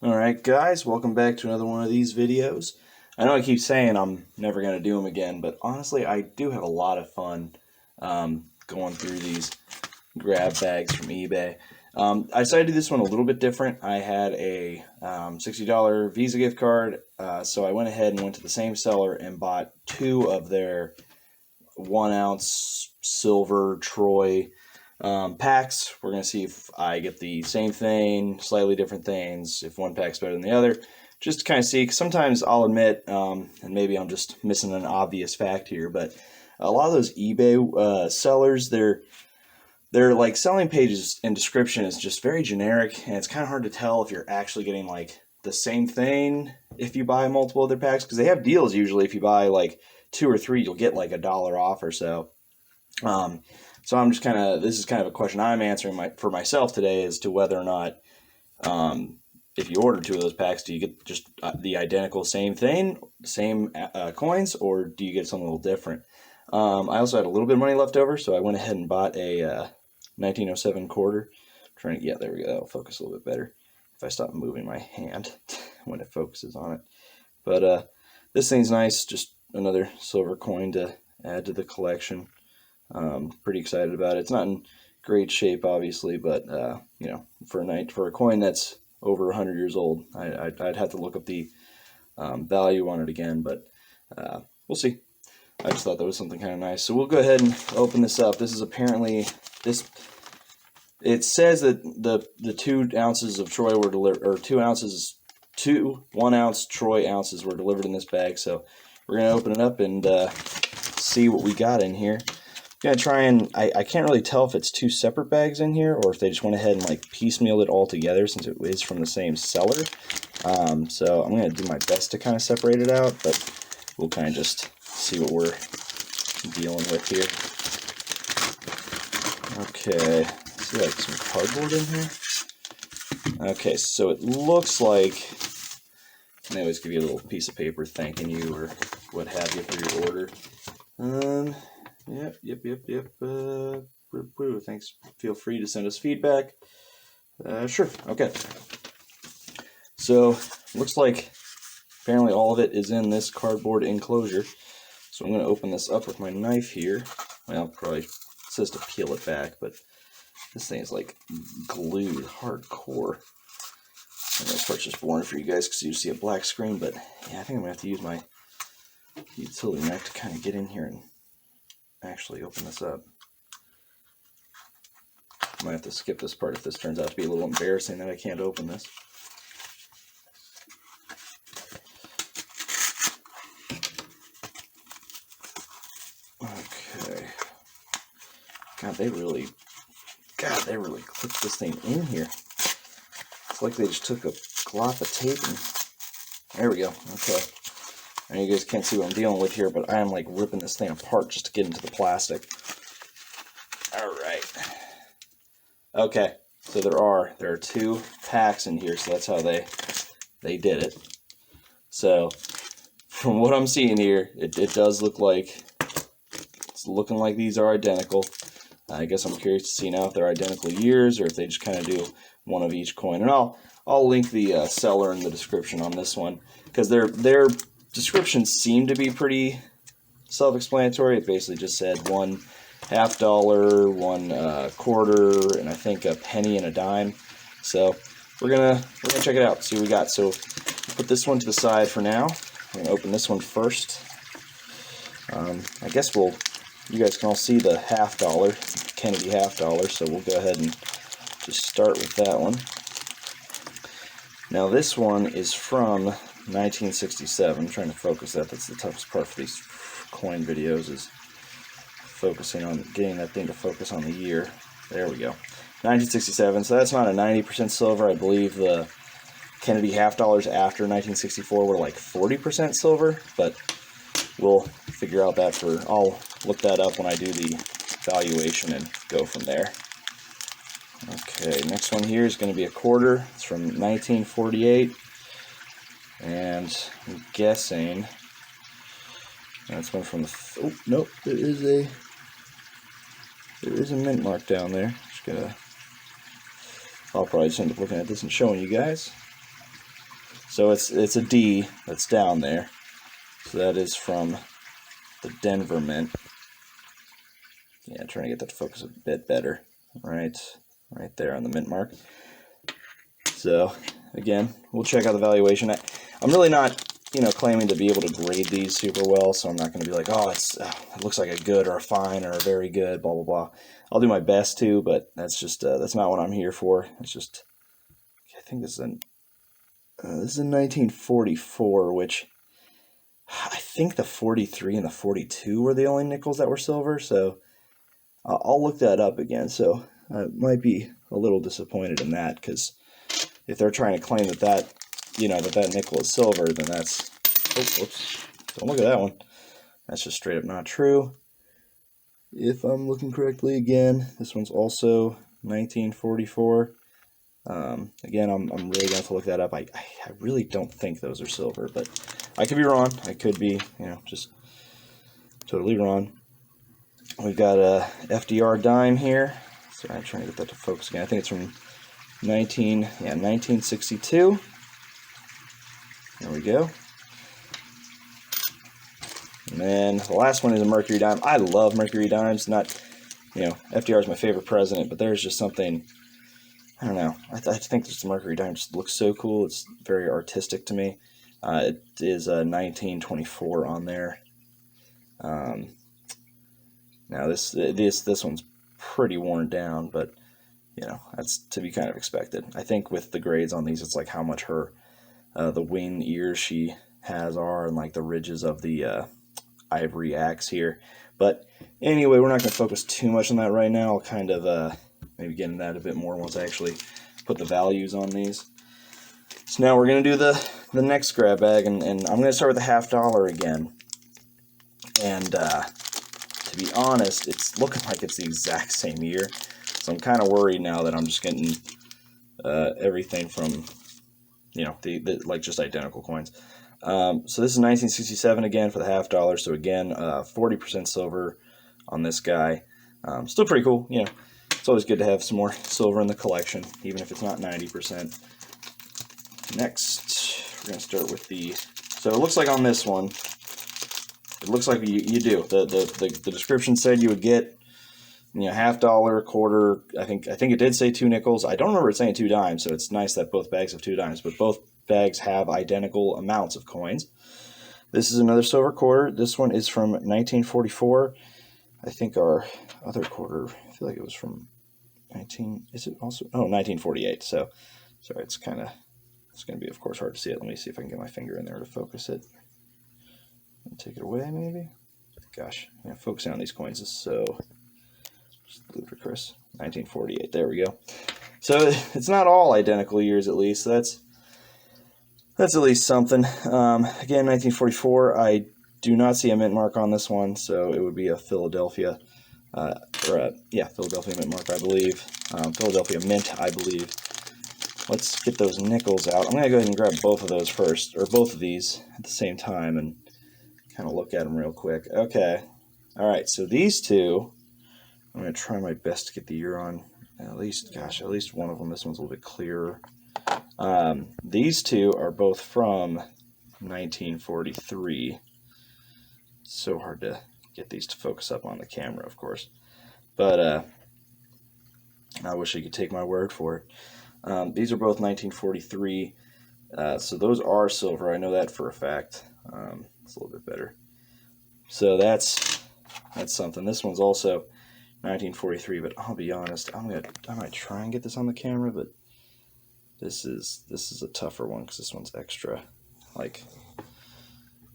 Alright guys, welcome back to another one of these videos. I know I keep saying I'm never going to do them again, but honestly I do have a lot of fun going through these grab bags from eBay. I decided to do this one a little bit different. I had a $60 Visa gift card, so I went ahead and went to the same seller and bought two of their 1 ounce silver Troy packs. We're going to see if I get the same thing, slightly different things, if one pack's better than the other, just to kind of see, because sometimes I'll admit, and maybe I'm just missing an obvious fact here, but a lot of those eBay sellers, their like selling pages and description is just very generic, and it's kind of hard to tell if you're actually getting like the same thing if you buy multiple of their packs, because they have deals usually. If you buy like 2 or 3, you'll get like $1 off or so. So I'm just this is kind of a question I'm answering for myself today as to whether or not, if you order 2 of those packs, do you get just the identical same thing, same coins, or do you get something a little different? I also had a little bit of money left over, so I went ahead and bought a 1907 quarter. Yeah, there we go. That'll focus a little bit better if I stop moving my hand when it focuses on it. But this thing's nice, just another silver coin to add to the collection. Pretty excited about it. It's not in great shape, obviously, but you know, for a coin that's over 100 years old, I'd have to look up the value on it again, but we'll see. I just thought that was something kind of nice. So we'll go ahead and open this up. This is apparently it says that the 2 ounces of Troy were delivered, or 2 1 ounce Troy ounces were delivered in this bag. So we're gonna open it up and see what we got in here. Gonna try and I can't really tell if it's 2 separate bags in here or if they just went ahead and like piecemealed it all together, since it is from the same seller. So I'm gonna do my best to kind of separate it out, but we'll kind of just see what we're dealing with here. Okay, see like some cardboard in here. Okay, so it looks like, and they always give you a little piece of paper thanking you or what have you for your order. Yep. Thanks. Feel free to send us feedback. Sure. Okay. So looks like apparently all of it is in this cardboard enclosure. So I'm going to open this up with my knife here. Well, probably it says to peel it back, but this thing is like glued hardcore. And this part's just boring for you guys because you see a black screen. But yeah, I think I'm going to have to use my utility knife to kind of get in here and actually open this up. I might have to skip this part if this turns out to be a little embarrassing that I can't open this. Okay. God, they really clipped this thing in here. It's like they just took a glop of tape and there we go. Okay. I know you guys can't see what I'm dealing with here, but I am like ripping this thing apart just to get into the plastic. Alright. Okay, so there are 2 packs in here, so that's how they did it. So, from what I'm seeing here, it does look like, it's looking like these are identical. I guess I'm curious to see now if they're identical years, or if they just kind of do one of each coin. And I'll link the seller in the description on this one, because their descriptions seem to be pretty self-explanatory. It basically just said 1 $1/2, 1 quarter, and I think a penny and a dime. So we're gonna check it out, see what we got. So put this one to the side for now. I'm gonna open this one first. I guess you guys can all see the $1/2, Kennedy $1/2. So we'll go ahead and just start with that one. Now this one is from 1967. I'm trying to focus that. That's the toughest part for these coin videos, is focusing on getting that thing to focus on the year. There we go. 1967. So that's not a 90% silver. I believe the Kennedy $1/2 after 1964 were like 40% silver, but we'll figure out that I'll look that up when I do the valuation and go from there. Okay, next one here is going to be a quarter. It's from 1948. And I'm guessing that's one from the. Oh, nope, there is a mint mark down there. I'll probably just end up looking at this and showing you guys. So it's a D that's down there. So that is from the Denver Mint. Yeah, trying to get that to focus a bit better. Right there on the mint mark. So again, we'll check out the valuation. I'm really not, claiming to be able to grade these super well, so I'm not going to be like, oh, it looks like a good or a fine or a very good, blah blah blah. I'll do my best to, but that's just that's not what I'm here for. It's just, I think this is in 1944, which I think the 43 and the 42 were the only nickels that were silver. So I'll look that up again. So I might be a little disappointed in that, because if they're trying to claim that nickel is silver, then that's, oh, whoops, don't look at that one. That's just straight up not true. If I'm looking correctly, again, this one's also 1944. Again, I'm really going to have to look that up. I really don't think those are silver, but I could be wrong. I could be, just totally wrong. We've got a FDR dime here. Sorry, I'm trying to get that to focus again. I think it's from 1962. There we go. And then the last one is a Mercury dime. I love Mercury dimes. Not, FDR is my favorite president, but there's just something, I don't know. I think this Mercury dime just looks so cool. It's very artistic to me. It is a 1924 on there. Now this one's pretty worn down, but that's to be kind of expected. I think with the grades on these, it's like how much her the wing ears she has are, and like the ridges of the ivory axe here. But anyway, we're not going to focus too much on that right now. I'll kind of maybe get into that a bit more once I actually put the values on these. So now we're going to do the next grab bag, and I'm going to start with the $50 again. And to be honest, it's looking like it's the exact same year. So I'm kind of worried now that I'm just getting everything from, the like just identical coins. So this is 1967 again for the $50. So again, 40% silver on this guy. Still pretty cool. It's always good to have some more silver in the collection, even if it's not 90%. Next, we're going to start with so it looks like on this one, it looks like you do. The description said you would get, $50, quarter. I think it did say 2 nickels. I don't remember it saying 2 dimes, so it's nice that both bags have 2 dimes, but both bags have identical amounts of coins. This is another silver quarter. This one is from 1944. I think our other quarter, I feel like it was from 1948. So, sorry, it's going to be, of course, hard to see it. Let me see if I can get my finger in there to focus it. Take it away, maybe? Gosh, focusing on these coins is so ludicrous. 1948, there we go. So it's not all identical years, at least. That's at least something. Again, 1944, I do not see a mint mark on this one, so it would be a Philadelphia, Philadelphia mint mark, I believe. Philadelphia mint, I believe. Let's get those nickels out. I'm going to go ahead and grab both of those first, or both of these at the same time, and kind of look at them real quick. Okay. All right, so these two, I'm going to try my best to get the year on at least one of them. This one's a little bit clearer. These two are both from 1943. It's so hard to get these to focus up on the camera, of course. But I wish you could take my word for it. These are both 1943. So those are silver. I know that for a fact. It's a little bit better. So that's something. This one's also 1943, but I'll be honest, I might try and get this on the camera, but this is a tougher one because this one's extra. Like,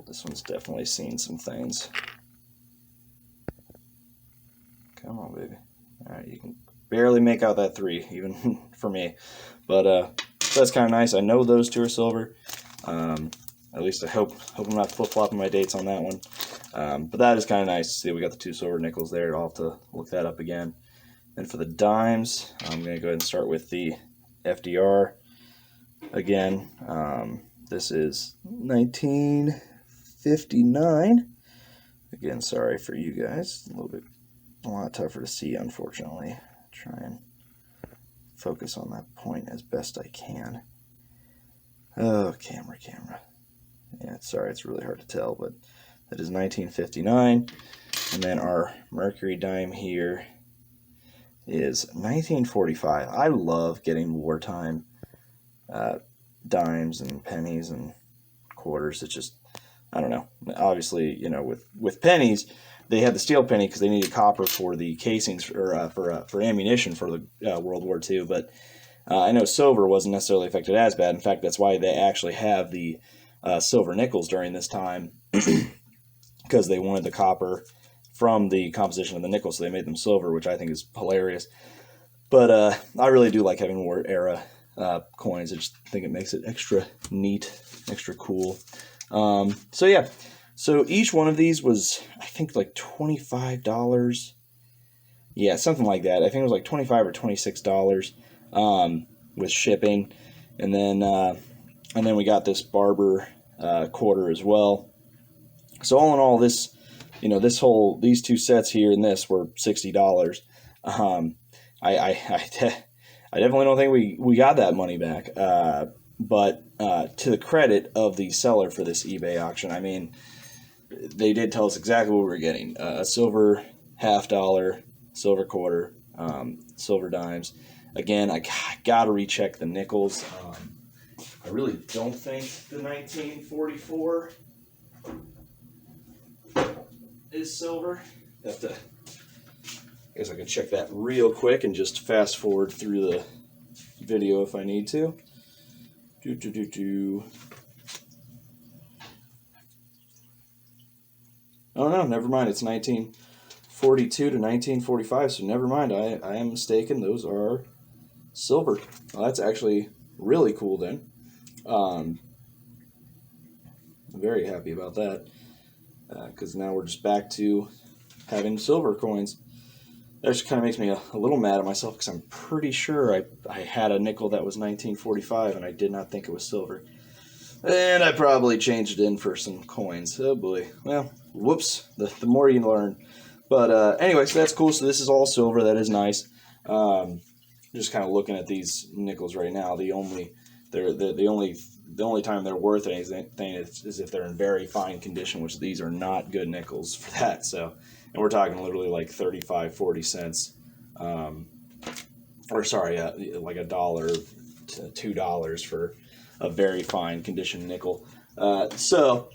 this one's definitely seen some things. Come on, baby. All right, you can barely make out that 3, even for me. But that's kind of nice. I know those two are silver. At least I hope I'm not flip-flopping my dates on that one. But that is kind of nice to see. We got the 2 silver nickels there. I'll have to look that up again. And for the dimes, I'm going to go ahead and start with the FDR. Again, this is 1959. Again, sorry for you guys. A lot tougher to see, unfortunately. Try and focus on that point as best I can. Oh, camera. Yeah, sorry, it's really hard to tell, but that is 1959. And then our Mercury dime here is 1945. I love getting wartime dimes and pennies and quarters. It's just, I don't know. Obviously, you know, with pennies, they had the steel penny because they needed copper for the casings for ammunition for the World War II. But I know silver wasn't necessarily affected as bad. In fact, that's why they actually have the silver nickels during this time, because they wanted the copper from the composition of the nickel, so they made them silver, which I think is hilarious. But I really do like having war era coins. I just think it makes it extra neat, extra cool. So yeah, so each one of these was, I think, like $25. Yeah, something like that. I think it was like $25 or $26 with shipping, and then we got this barber quarter as well. So all in all, this, you know, these two sets here and this were $60. I definitely don't think we got that money back. But to the credit of the seller for this eBay auction, I mean, they did tell us exactly what we were getting: a silver $50, silver quarter, silver dimes. Again, I gotta recheck the nickels. I really don't think the 1944 is silver. I guess I can check that real quick and just fast forward through the video if I need to. Oh no, never mind. It's 1942 to 1945, so never mind. I am mistaken. Those are silver. Well, that's actually really cool then. I'm very happy about that, because now we're just back to having silver coins. That just kind of makes me a little mad at myself, because I'm pretty sure I had a nickel that was 1945 and I did not think it was silver. And I probably changed it in for some coins. Oh boy. Well, whoops. The more you learn. But anyway, so that's cool. So this is all silver. That is nice. Just kind of looking at these nickels right now. The only time they're worth anything is if they're in very fine condition, which these are not good nickels for that. So, and we're talking literally like 35, 40 cents, or sorry, like $1 to $2 for a very fine condition nickel. So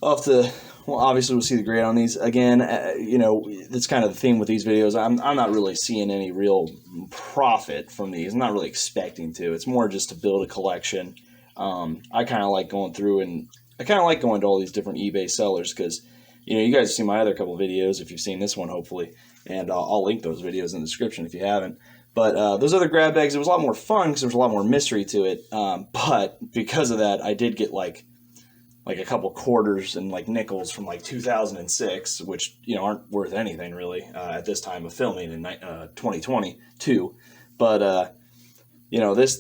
I'll have to, well, obviously we'll see the grade on these. Again, you know, that's kind of the theme with these videos. I'm not really seeing any real profit from these. I'm not really expecting to. It's more just to build a collection. I kind of like going through, and I kind of like going to all these different eBay sellers, because, you know, you guys have seen my other couple of videos, if you've seen this one, hopefully, and I'll link those videos in the description if you haven't. But those other grab bags, it was a lot more fun because there was a lot more mystery to it. But because of that, I did get like a couple quarters and like nickels from like 2006, which, you know, aren't worth anything really at this time of filming in 2022. But you know, this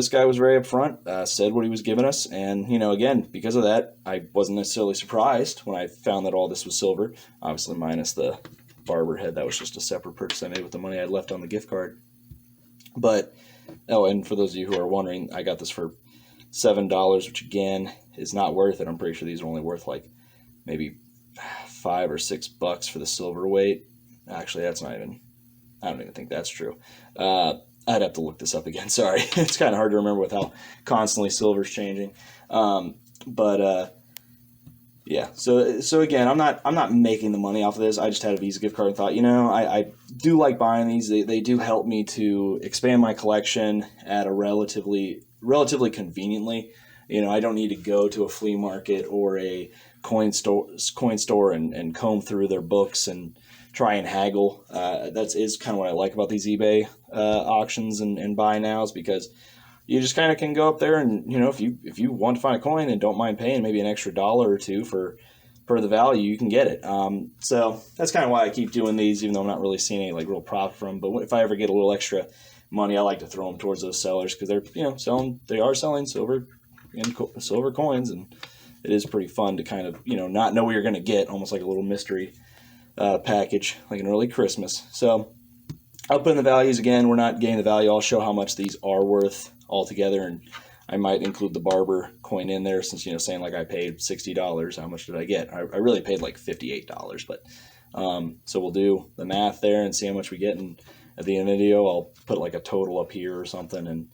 guy was very upfront, said what he was giving us, and, you know, again, because of that, I wasn't necessarily surprised when I found that all this was silver. Obviously, minus the barber head. That was just a separate purchase I made with the money I had left on the gift card. But oh, and for those of you who are wondering, I got this for $7, which again is not worth it. I'm pretty sure these are only worth like maybe $5 or $6 for the silver weight. Actually, that's not even, I don't even think that's true. I'd have to look this up again. Sorry. It's kind of hard to remember with how constantly silver's changing. Yeah, so again, I'm not making the money off of this. I just had a Visa gift card and thought, you know, I do like buying these. They do help me to expand my collection at a relatively conveniently. You know, I don't need to go to a flea market or a coin store and comb through their books and try and haggle. That is kind of what I like about these eBay auctions and buy nows, because you just kind of can go up there and, you know, if you want to find a coin and don't mind paying maybe an extra $1 or $2 for the value, you can get it. So that's kind of why I keep doing these, even though I'm not really seeing any like real profit from them. But if I ever get a little extra money, I like to throw them towards those sellers, because they're, you know, they are selling silver and silver coins, and it is pretty fun to kind of, you know, not know what you're going to get, almost like a little mystery package, like an early Christmas. So I'll put in the values again. We're not getting the value. I'll show how much these are worth altogether, and I might include the barber coin in there since, saying like I paid $60. How much did I get? I really paid like $58, but so we'll do the math there and see how much we get. And at the end of the video, I'll put like a total up here or something and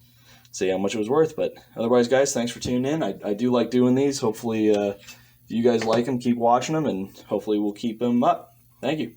see how much it was worth. But otherwise, guys, thanks for tuning in. I do like doing these. Hopefully, if you guys like them, keep watching them, and hopefully we'll keep them up. Thank you.